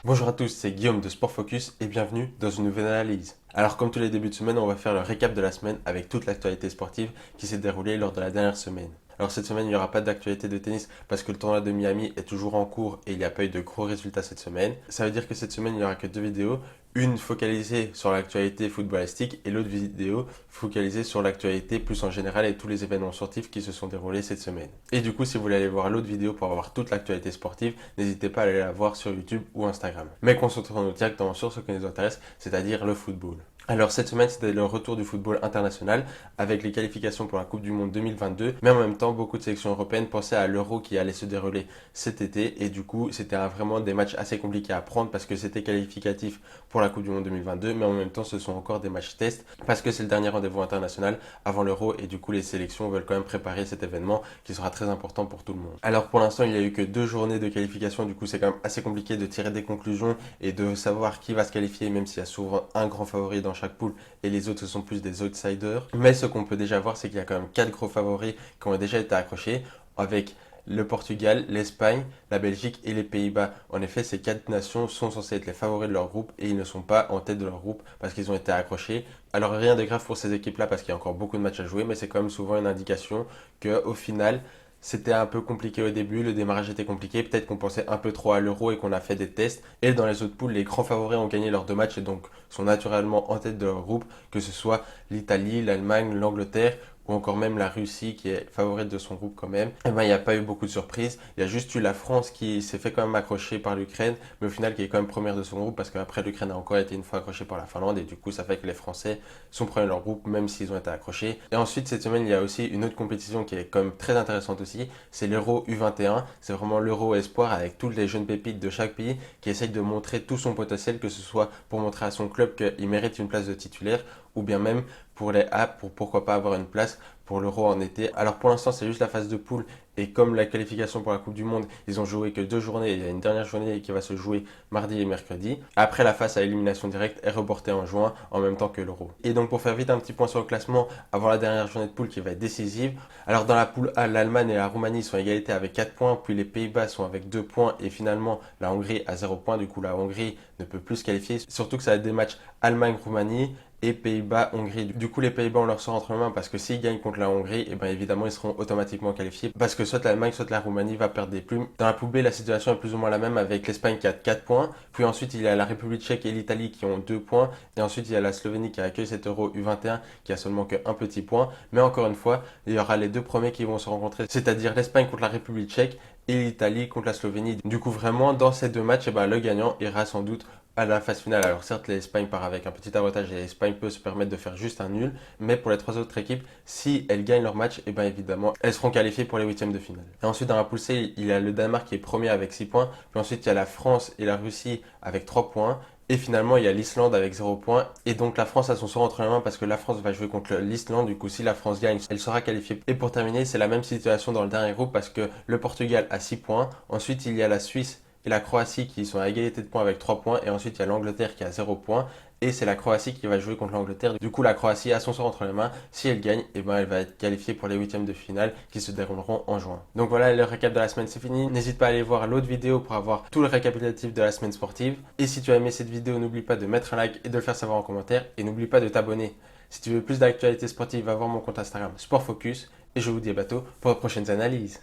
Bonjour à tous, c'est Guillaume de Sport Focus et bienvenue dans une nouvelle analyse. Alors comme tous les débuts de semaine, on va faire le récap de la semaine avec toute l'actualité sportive qui s'est déroulée lors de la dernière semaine. Alors cette semaine, il n'y aura pas d'actualité de tennis parce que le tournoi de Miami est toujours en cours et il n'y a pas eu de gros résultats cette semaine. Ça veut dire que cette semaine, il n'y aura que deux vidéos. Une focalisée sur l'actualité footballistique et l'autre vidéo focalisée sur l'actualité plus en général et tous les événements sportifs qui se sont déroulés cette semaine. Et du coup, si vous voulez aller voir l'autre vidéo pour avoir toute l'actualité sportive, n'hésitez pas à aller la voir sur YouTube ou Instagram. Mais concentrons-nous directement sur ce qui nous intéresse, c'est-à-dire le football. Alors cette semaine, c'était le retour du football international avec les qualifications pour la Coupe du Monde 2022, mais en même temps, beaucoup de sélections européennes pensaient à l'Euro qui allait se dérouler cet été et du coup, c'était vraiment des matchs assez compliqués à prendre parce que c'était qualificatif pour la Coupe du Monde 2022, mais en même temps, ce sont encore des matchs test parce que c'est le dernier rendez-vous international avant l'Euro et du coup, les sélections veulent quand même préparer cet événement qui sera très important pour tout le monde. Alors pour l'instant, il n'y a eu que 2 journées de qualification, du coup, c'est quand même assez compliqué de tirer des conclusions et de savoir qui va se qualifier, même s'il y a souvent un grand favori dans chaque poule et les autres ce sont plus des outsiders. Mais ce qu'on peut déjà voir, c'est qu'il y a quand même 4 gros favoris qui ont déjà été accrochés avec le Portugal, l'Espagne, la Belgique et les Pays-Bas. En effet, ces 4 nations sont censées être les favoris de leur groupe et ils ne sont pas en tête de leur groupe parce qu'ils ont été accrochés. Alors rien de grave pour ces équipes-là parce qu'il y a encore beaucoup de matchs à jouer, mais c'est quand même souvent une indication qu'au final, c'était un peu compliqué au début, le démarrage était compliqué, peut-être qu'on pensait un peu trop à l'Euro et qu'on a fait des tests. Et dans les autres poules, les grands favoris ont gagné leurs 2 matchs et donc sont naturellement en tête de leur groupe, que ce soit l'Italie, l'Allemagne, l'Angleterre ou encore même la Russie qui est favorite de son groupe quand même. Et ben il n'y a pas eu beaucoup de surprises. Il y a juste eu la France qui s'est fait quand même accrocher par l'Ukraine, mais au final qui est quand même première de son groupe parce qu'après l'Ukraine a encore été une fois accrochée par la Finlande et du coup ça fait que les Français sont premiers de leur groupe même s'ils ont été accrochés. Et ensuite cette semaine il y a aussi une autre compétition qui est quand même très intéressante aussi, c'est l'Euro U21. C'est vraiment l'Euro espoir avec toutes les jeunes pépites de chaque pays qui essayent de montrer tout son potentiel, que ce soit pour montrer à son club qu'il mérite une place de titulaire ou bien même pour les A, pour pourquoi pas avoir une place pour l'Euro en été. Alors pour l'instant c'est juste la phase de poule et comme la qualification pour la Coupe du Monde, ils ont joué que 2 journées, il y a une dernière journée qui va se jouer mardi et mercredi. Après la phase à élimination directe est reportée en juin en même temps que l'Euro. Et donc pour faire vite un petit point sur le classement avant la dernière journée de poule qui va être décisive. Alors dans la poule A, l'Allemagne et la Roumanie sont à égalité avec 4 points, puis les Pays-Bas sont avec 2 points et finalement la Hongrie à 0 points. Du coup la Hongrie ne peut plus se qualifier, surtout que ça va être des matchs Allemagne-Roumanie et Pays-Bas-Hongrie. Du coup, les Pays-Bas, on leur sort entre les mains parce que s'ils gagnent contre la Hongrie, et bien évidemment, ils seront automatiquement qualifiés parce que soit l'Allemagne, soit la Roumanie va perdre des plumes. Dans la poule B, la situation est plus ou moins la même avec l'Espagne qui a 4 points. Puis ensuite, il y a la République tchèque et l'Italie qui ont 2 points. Et ensuite, il y a la Slovénie qui accueille cet Euro U21 qui a seulement qu'un petit point. Mais encore une fois, il y aura les 2 premiers qui vont se rencontrer, c'est-à-dire l'Espagne contre la République tchèque et l'Italie contre la Slovénie. Du coup, vraiment, dans ces 2 matchs, le gagnant ira sans doute à la phase finale. Alors certes, l'Espagne part avec un petit avantage et l'Espagne peut se permettre de faire juste un nul, mais pour les 3 autres équipes, si elles gagnent leur match, et bien évidemment, elles seront qualifiées pour les huitièmes de finale. Et ensuite, dans la poule C, il y a le Danemark qui est premier avec 6 points, puis ensuite il y a la France et la Russie avec 3 points, et finalement, il y a l'Islande avec 0 points. Et donc la France a son sort entre les mains parce que la France va jouer contre l'Islande. Du coup, si la France gagne, elle sera qualifiée. Et pour terminer, c'est la même situation dans le dernier groupe parce que le Portugal a 6 points. Ensuite, il y a la Suisse et la Croatie qui sont à égalité de points avec 3 points. Et ensuite, il y a l'Angleterre qui a 0 points. Et c'est la Croatie qui va jouer contre l'Angleterre. Du coup, la Croatie a son sort entre les mains. Si elle gagne, et ben elle va être qualifiée pour les huitièmes de finale qui se dérouleront en juin. Donc voilà, le récap de la semaine, c'est fini. N'hésite pas à aller voir l'autre vidéo pour avoir tout le récapitulatif de la semaine sportive. Et si tu as aimé cette vidéo, n'oublie pas de mettre un like et de le faire savoir en commentaire. Et n'oublie pas de t'abonner. Si tu veux plus d'actualités sportives, va voir mon compte Instagram Sport Focus. Et je vous dis à bientôt pour de prochaines analyses.